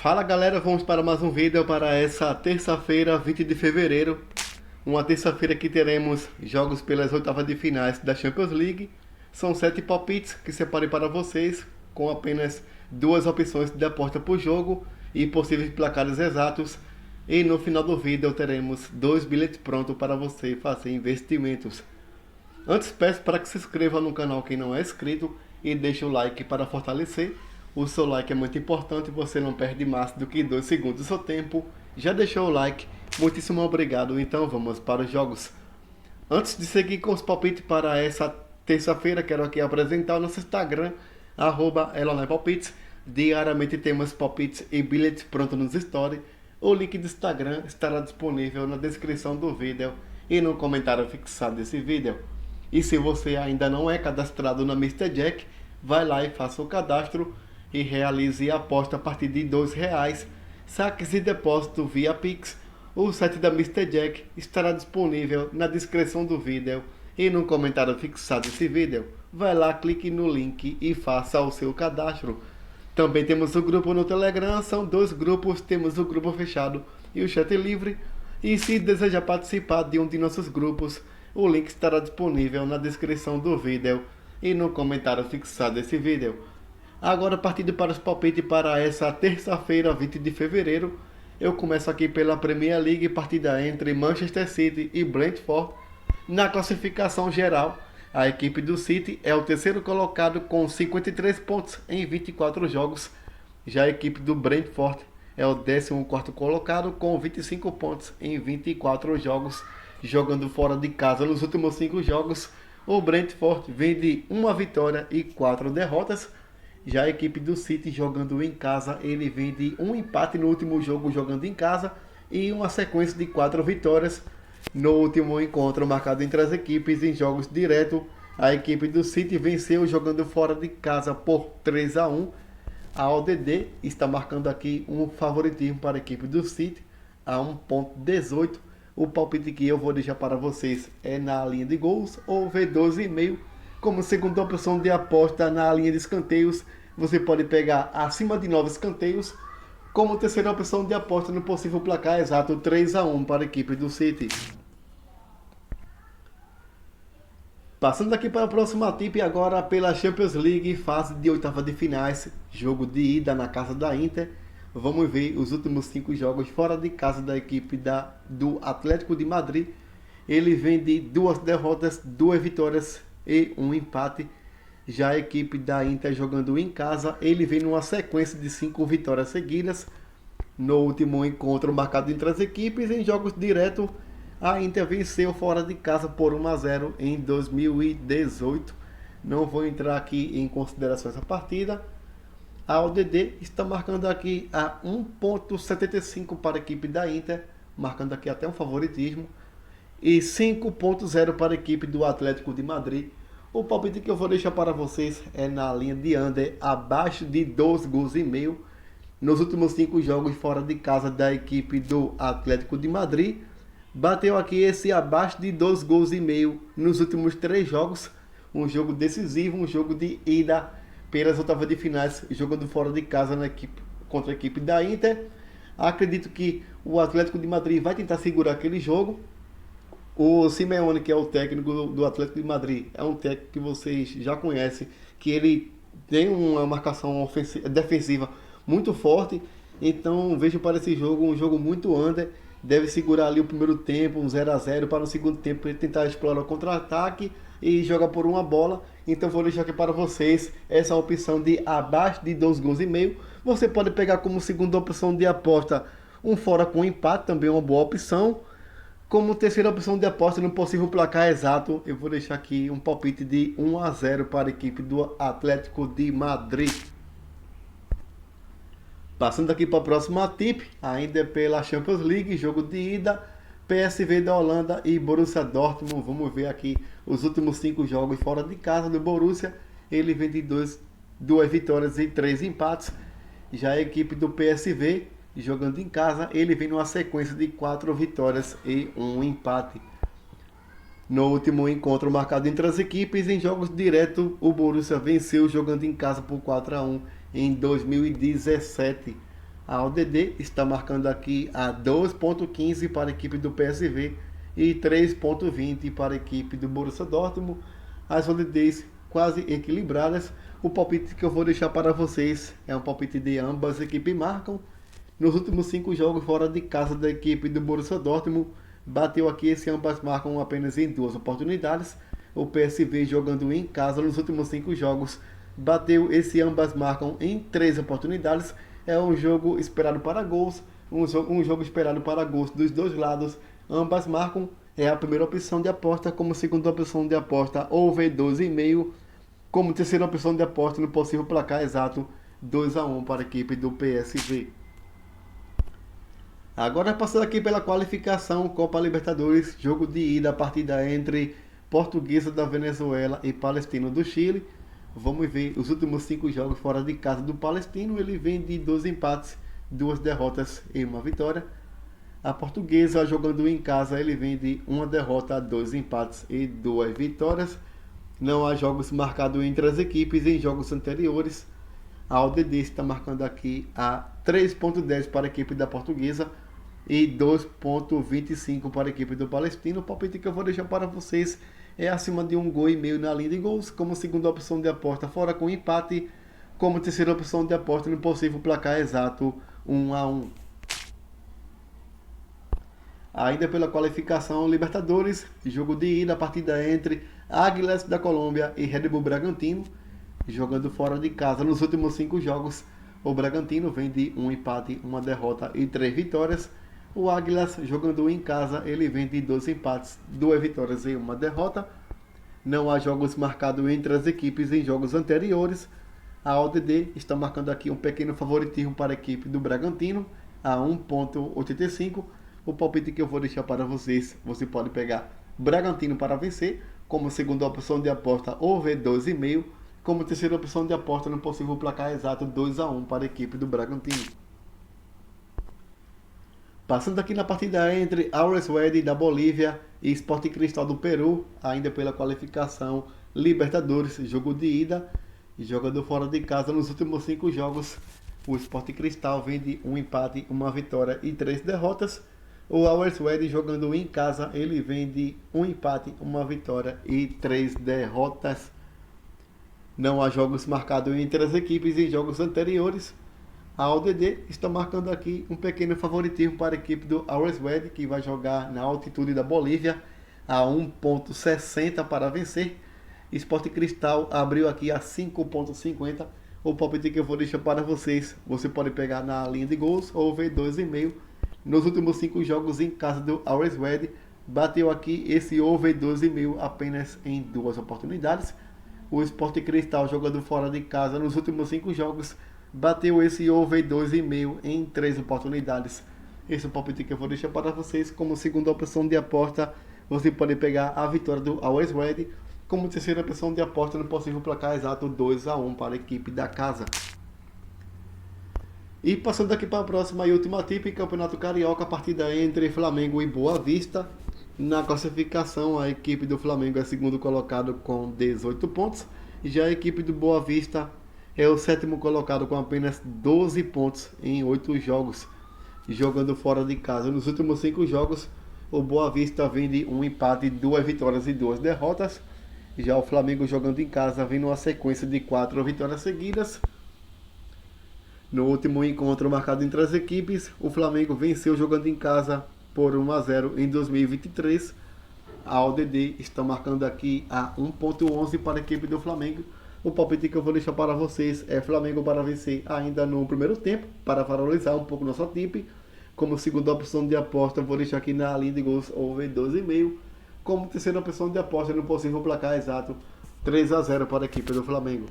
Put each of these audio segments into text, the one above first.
Fala galera, vamos para mais um vídeo para essa terça-feira, 20 de fevereiro. Uma terça-feira que teremos jogos pelas oitavas de finais da Champions League. São 7 palpites que separei para vocês, com apenas duas opções de aposta por jogo e possíveis placares exatos. E no final do vídeo teremos 2 bilhetes prontos para você fazer investimentos. Antes peço para que se inscreva no canal quem não é inscrito e deixe o like para fortalecer. O seu like é muito importante, você não perde mais do que 2 segundos do seu tempo. Já deixou o like? Muitíssimo obrigado, então vamos para os jogos. Antes de seguir com os palpites para essa terça-feira, quero aqui apresentar o nosso Instagram, @elonepalpites. Diariamente temos palpites e bilhetes prontos nos stories. O link do Instagram estará disponível na descrição do vídeo e no comentário fixado desse vídeo. E se você ainda não é cadastrado na Mr. Jack, vai lá e faça o cadastro e realize a aposta a partir de R$2, saques e depósito via Pix. O site da Mr. Jack estará disponível na descrição do vídeo e no comentário fixado desse vídeo. Vai lá, clique no link e faça o seu cadastro. Também temos o grupo no Telegram, são 2 grupos, temos o grupo fechado e o chat livre. E se desejar participar de um de nossos grupos, o link estará disponível na descrição do vídeo e no comentário fixado desse vídeo. Agora, partindo para os palpites para essa terça-feira, 20 de fevereiro, eu começo aqui pela Premier League, partida entre Manchester City e Brentford. Na classificação geral, a equipe do City é o terceiro colocado com 53 pontos em 24 jogos. Já a equipe do Brentford é o 14º colocado com 25 pontos em 24 jogos, jogando fora de casa nos últimos 5 jogos. O Brentford vem de 1 vitória e 4 derrotas. Já a equipe do City jogando em casa, ele vem de 1 empate no último jogo jogando em casa e uma sequência de 4 vitórias. No último encontro marcado entre as equipes em jogos direto, a equipe do City venceu jogando fora de casa por 3-1. A ODD está marcando aqui um favoritismo para a equipe do City a 1,18. O palpite que eu vou deixar para vocês é na linha de gols ou V12,5. Como segunda opção de aposta na linha de escanteios, você pode pegar acima de 9 escanteios. Como terceira opção de aposta no possível placar exato 3-1 para a equipe do City. Passando aqui para a próxima tip agora pela Champions League, fase de oitava de finais, jogo de ida na casa da Inter. Vamos ver os últimos 5 jogos fora de casa da equipe do Atlético de Madrid. Ele vem de 2 derrotas, 2 vitórias e 1 empate. Já a equipe da Inter jogando em casa, ele vem numa sequência de 5 vitórias seguidas. No último encontro marcado entre as equipes em jogos diretos, a Inter venceu fora de casa por 1-0 em 2018. Não vou entrar aqui em consideração essa partida. A ODD está marcando aqui a 1,75 para a equipe da Inter, marcando aqui até um favoritismo. E 5,0 para a equipe do Atlético de Madrid. O palpite que eu vou deixar para vocês é na linha de under, abaixo de 2 gols e meio. Nos últimos 5 jogos fora de casa da equipe do Atlético de Madrid, bateu aqui esse abaixo de 2 gols e meio nos últimos 3 jogos. Um jogo decisivo, um jogo de ida pelas oitavas de finais, jogando fora de casa contra a equipe da Inter. Acredito que o Atlético de Madrid vai tentar segurar aquele jogo. O Simeone, que é o técnico do Atlético de Madrid, é um técnico que vocês já conhecem, que ele tem uma marcação defensiva muito forte. Então vejo para esse jogo um jogo muito under. Deve segurar ali o primeiro tempo, um 0-0, para no segundo tempo ele tentar explorar o contra-ataque e jogar por uma bola. Então vou deixar aqui para vocês essa opção de abaixo de 2 gols e meio. Você pode pegar como segunda opção de aposta um fora com empate, também uma boa opção. Como terceira opção de aposta no possível placar exato, eu vou deixar aqui um palpite de 1-0 para a equipe do Atlético de Madrid. Passando aqui para a próxima tip, ainda pela Champions League, jogo de ida, PSV da Holanda e Borussia Dortmund. Vamos ver aqui os últimos 5 jogos fora de casa do Borussia. Ele vem de 2 vitórias e 3 empates. Já a equipe do PSV, jogando em casa, ele vem numa sequência de 4 vitórias e 1 empate. No último encontro marcado entre as equipes em jogos diretos, o Borussia venceu jogando em casa por 4-1 em 2017. A ODD está marcando aqui a 2,15 para a equipe do PSV e 3,20 para a equipe do Borussia Dortmund. As ODDs quase equilibradas. O palpite que eu vou deixar para vocês é um palpite de ambas equipes marcam. Nos últimos 5 jogos fora de casa da equipe do Borussia Dortmund, bateu aqui esse ambas marcam apenas em 2 oportunidades. O PSV jogando em casa nos últimos 5 jogos, bateu esse ambas marcam em 3 oportunidades. É um jogo esperado para gols, um jogo esperado para gols dos dois lados. Ambas marcam, é a primeira opção de aposta. Como segunda opção de aposta, over 12,5. Como terceira opção de aposta no possível placar exato, 2-1 para a equipe do PSV. Agora passando aqui pela qualificação Copa Libertadores, jogo de ida, partida entre Portuguesa da Venezuela e Palestino do Chile. Vamos ver os últimos 5 jogos fora de casa do Palestino. Ele vem de 2 empates, 2 derrotas e 1 vitória. A Portuguesa jogando em casa, ele vem de 1 derrota, 2 empates e 2 vitórias. Não há jogos marcados entre as equipes em jogos anteriores. A ODD está marcando aqui a 3,10 para a equipe da Portuguesa e 2,25 para a equipe do Palestino. O palpite que eu vou deixar para vocês é acima de 1,5 gols na linha de gols. Como segunda opção de aposta, fora com empate. Como terceira opção de aposta no possível placar exato, 1-1. Ainda pela qualificação Libertadores, jogo de ida, partida entre Águilas da Colômbia e Red Bull Bragantino. Jogando fora de casa nos últimos 5 jogos, o Bragantino vem de 1 empate, 1 derrota e 3 vitórias. O Águilas jogando em casa, ele vem de 2 empates, 2 vitórias e 1 derrota. Não há jogos marcados entre as equipes em jogos anteriores. A ODD está marcando aqui um pequeno favoritismo para a equipe do Bragantino, a 1,85. O palpite que eu vou deixar para vocês, você pode pegar Bragantino para vencer, como segunda opção de aposta, over 12,5. Como terceira opção de aposta no possível placar exato, 2-1 para a equipe do Bragantino. Passando aqui na partida entre Always Ready da Bolívia e Sporting Cristal do Peru, ainda pela qualificação Libertadores, jogo de ida. Jogando fora de casa nos últimos 5 jogos, o Sporting Cristal vem de 1 empate, 1 vitória e 3 derrotas. O Always Ready jogando em casa, ele vem de 1 empate, 1 vitória e 3 derrotas. Não há jogos marcados entre as equipes em jogos anteriores. A ODD está marcando aqui um pequeno favoritismo para a equipe do Always Ready, que vai jogar na altitude da Bolívia, a 1,60 para vencer. Sporting Cristal abriu aqui a 5,50. O palpite que eu vou deixar para vocês, você pode pegar na linha de gols ou ver 2,5. Nos últimos 5 jogos em casa do Always Ready, bateu aqui esse over 12,5 apenas em 2 oportunidades. O Sporting Cristal jogando fora de casa nos últimos 5 jogos, bateu esse over 2,5 em 3 oportunidades. Esse é o palpite que eu vou deixar para vocês. Como segunda opção de aposta, você pode pegar a vitória do Always Ready. Como terceira opção de aposta no possível placar exato, 2-1 para a equipe da casa. E passando aqui para a próxima e última tip, Campeonato Carioca, partida entre Flamengo e Boa Vista. Na classificação, a equipe do Flamengo é segundo colocado com 18 pontos. Já a equipe do Boa Vista é o sétimo colocado com apenas 12 pontos em 8 jogos. Jogando fora de casa, nos últimos 5 jogos, o Boa Vista vem de 1 empate, 2 vitórias e 2 derrotas. Já o Flamengo jogando em casa vem numa sequência de 4 vitórias seguidas. No último encontro marcado entre as equipes, o Flamengo venceu jogando em casa por 1-0 em 2023. A ODD está marcando aqui a 1,11 para a equipe do Flamengo. O palpite que eu vou deixar para vocês é Flamengo para vencer ainda no primeiro tempo, para valorizar um pouco nossa tip. Como segunda opção de aposta, eu vou deixar aqui na linha de gols over 12,5. Como terceira opção de aposta no possível placar exato, 3-0 para a equipe do Flamengo.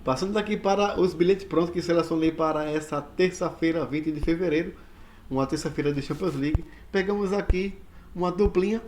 Passando aqui para os bilhetes prontos que selecionei para essa terça-feira, 20 de fevereiro, uma terça-feira de Champions League. Pegamos aqui uma duplinha,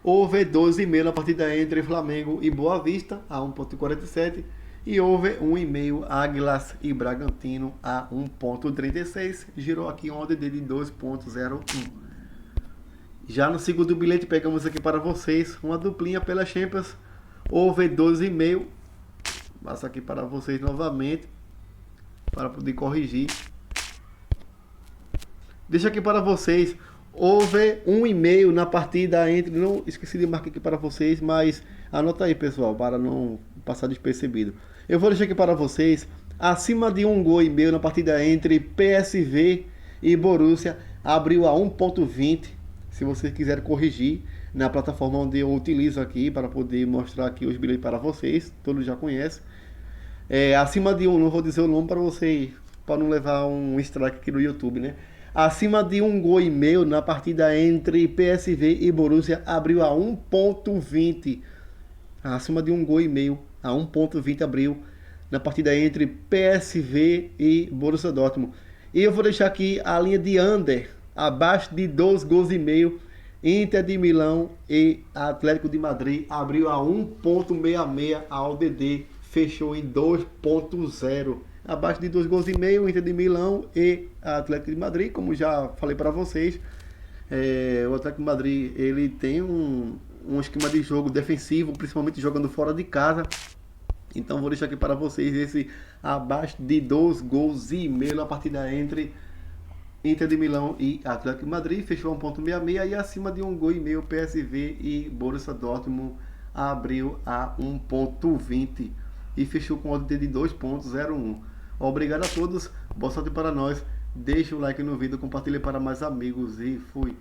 over 12,5 na partida entre Flamengo e Boa Vista, a 1,47, e over 1,5 Águilas e Bragantino, a 1,36. Girou aqui um ODD de 2,01. Já no segundo bilhete pegamos aqui para vocês uma duplinha pela Champions, over 12,5. Passo aqui para vocês novamente. para poder corrigir. Deixa aqui para vocês. Houve 1,5 na partida entre... Não esqueci de marcar aqui para vocês, mas anota aí, pessoal, para não passar despercebido. Eu vou deixar aqui para vocês. Acima de 1,5 gol na partida entre PSV e Borussia, abriu a 1,20. Se vocês quiserem corrigir na plataforma onde eu utilizo aqui para poder mostrar aqui os bilhetes para vocês, todos já conhecem. Acima de 1, não vou dizer o nome para vocês, para não levar um strike aqui no YouTube, né? Acima de 1,5 gol na partida entre PSV e Borussia, abriu a 1,20. Acima de 1,5 gol, a 1,20 abriu na partida entre PSV e Borussia Dortmund. E eu vou deixar aqui a linha de under, abaixo de 2,5 gols. Inter de Milão e Atlético de Madrid abriu a 1,66, a ODD fechou em 2,0. Abaixo de 2,5 gols, Inter de Milão e Atlético de Madrid, como já falei para vocês. O Atlético de Madrid ele tem um esquema de jogo defensivo, principalmente jogando fora de casa. Então vou deixar aqui para vocês esse abaixo de 2,5 gols na partida entre Inter de Milão e Atlético de Madrid, fechou 1,66, e acima de 1,5 gol PSV e Borussia Dortmund abriu a 1,20 e fechou com odd de 2,01. Obrigado a todos, boa sorte para nós, deixa o like no vídeo, compartilhe para mais amigos e fui!